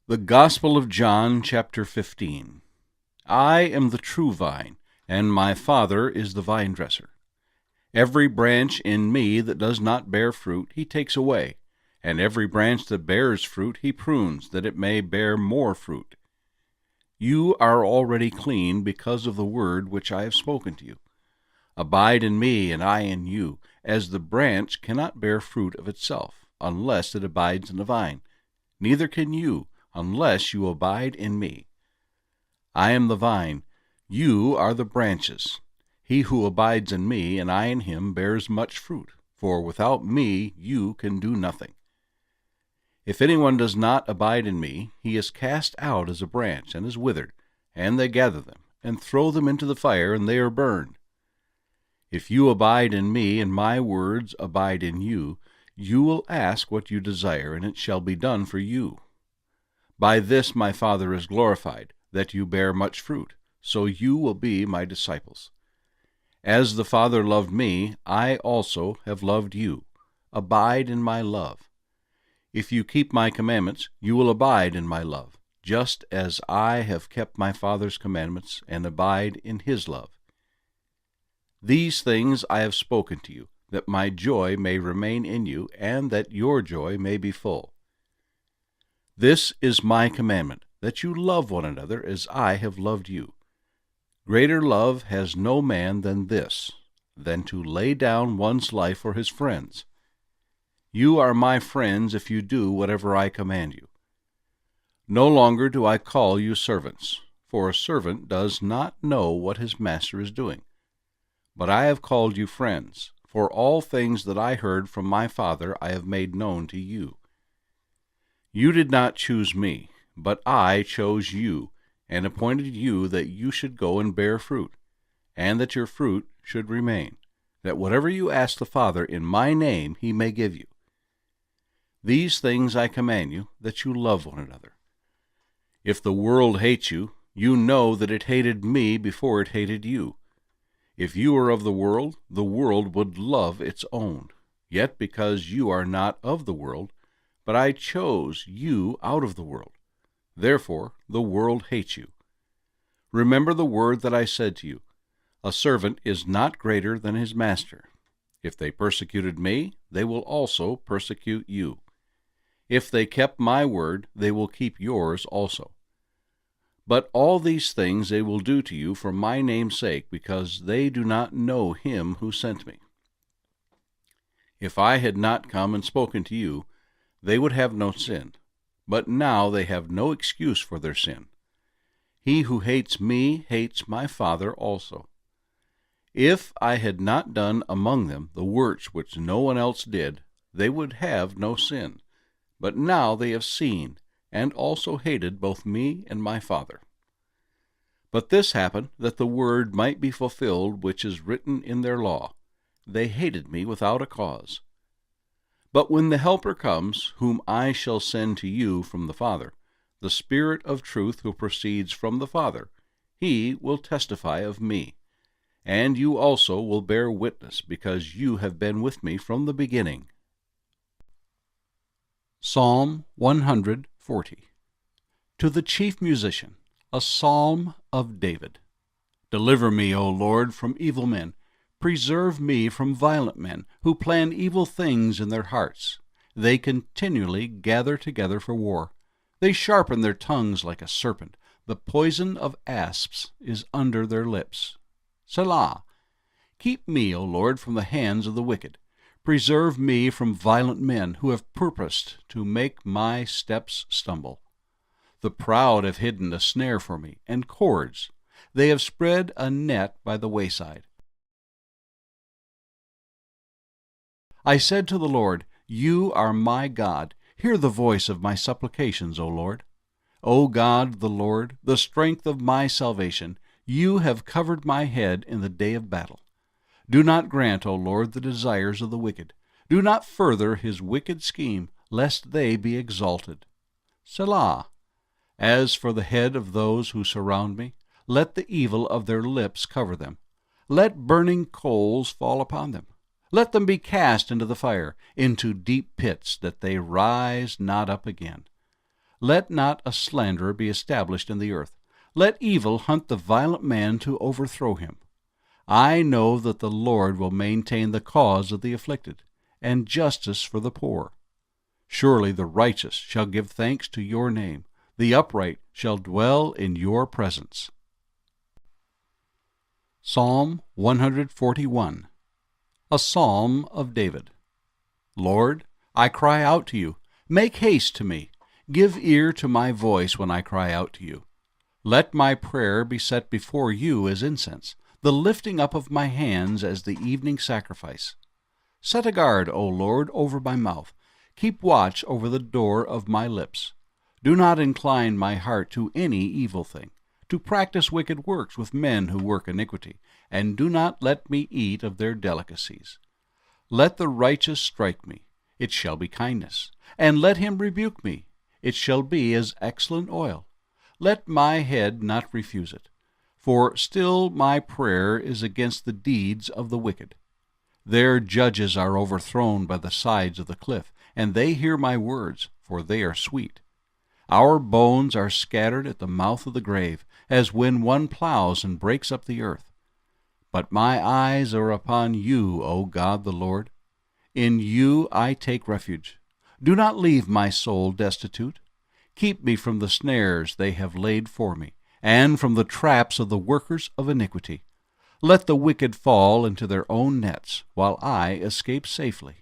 The Gospel of John, chapter 15. I am the true vine, and my Father is the vine-dresser. Every branch in me that does not bear fruit he takes away, and every branch that bears fruit he prunes, that it may bear more fruit. You are already clean because of the word which I have spoken to you. Abide in me, and I in you, as the branch cannot bear fruit of itself, unless it abides in the vine. Neither can you, unless you abide in me. I am the vine, you are the branches. He who abides in me, and I in him, bears much fruit, for without me you can do nothing. If anyone does not abide in me, he is cast out as a branch, and is withered, and they gather them, and throw them into the fire, and they are burned. If you abide in me, and my words abide in you, you will ask what you desire, and it shall be done for you. By this my Father is glorified, that you bear much fruit, so you will be my disciples. As the Father loved me, I also have loved you. Abide in my love. If you keep my commandments, you will abide in my love, just as I have kept my Father's commandments and abide in his love. These things I have spoken to you, that my joy may remain in you, and that your joy may be full. This is my commandment, that you love one another as I have loved you. Greater love has no man than this, than to lay down one's life for his friends. You are my friends if you do whatever I command you. No longer do I call you servants, for a servant does not know what his master is doing. But I have called you friends, for all things that I heard from my Father I have made known to you. You did not choose me, but I chose you, and appointed you that you should go and bear fruit, and that your fruit should remain, that whatever you ask the Father in my name he may give you. These things I command you, that you love one another. If the world hates you, you know that it hated me before it hated you. If you were of the world would love its own. Yet because you are not of the world, but I chose you out of the world, therefore the world hates you. Remember the word that I said to you, a servant is not greater than his master. If they persecuted me, they will also persecute you. If they kept my word, they will keep yours also. But all these things they will do to you for my name's sake, because they do not know him who sent me. If I had not come and spoken to you, they would have no sin, but now they have no excuse for their sin. He who hates me hates my Father also. If I had not done among them the works which no one else did, they would have no sin. But now they have seen, and also hated both me and my Father. But this happened, that the word might be fulfilled which is written in their law. They hated me without a cause. But when the Helper comes, whom I shall send to you from the Father, the Spirit of truth who proceeds from the Father, he will testify of me. And you also will bear witness, because you have been with me from the beginning. Psalm 140. To the chief musician, a psalm of David. Deliver me, O Lord, from evil men. Preserve me from violent men, who plan evil things in their hearts. They continually gather together for war. They sharpen their tongues like a serpent. The poison of asps is under their lips. Selah. Keep me, O Lord, from the hands of the wicked. Preserve me from violent men, who have purposed to make my steps stumble. The proud have hidden a snare for me, and cords. They have spread a net by the wayside. I said to the Lord, You are my God. Hear the voice of my supplications, O Lord. O God, the Lord, the strength of my salvation, you have covered my head in the day of battle. Do not grant, O Lord, the desires of the wicked. Do not further his wicked scheme, lest they be exalted. Selah. As for the head of those who surround me, let the evil of their lips cover them. Let burning coals fall upon them. Let them be cast into the fire, into deep pits, that they rise not up again. Let not a slanderer be established in the earth. Let evil hunt the violent man to overthrow him. I know that the Lord will maintain the cause of the afflicted, and justice for the poor. Surely the righteous shall give thanks to your name. The upright shall dwell in your presence. Psalm 141. A Psalm of David. Lord, I cry out to you. Make haste to me. Give ear to my voice when I cry out to you. Let my prayer be set before you as incense, the lifting up of my hands as the evening sacrifice. Set a guard, O Lord, over my mouth. Keep watch over the door of my lips. Do not incline my heart to any evil thing, to practice wicked works with men who work iniquity, and do not let me eat of their delicacies. Let the righteous strike me, it shall be kindness, and let him rebuke me, it shall be as excellent oil. Let my head not refuse it, for still my prayer is against the deeds of the wicked. Their judges are overthrown by the sides of the cliff, and they hear my words, for they are sweet. Our bones are scattered at the mouth of the grave, as when one plows and breaks up the earth. But my eyes are upon you, O God the Lord. In you I take refuge. Do not leave my soul destitute. Keep me from the snares they have laid for me, and from the traps of the workers of iniquity. Let the wicked fall into their own nets, while I escape safely.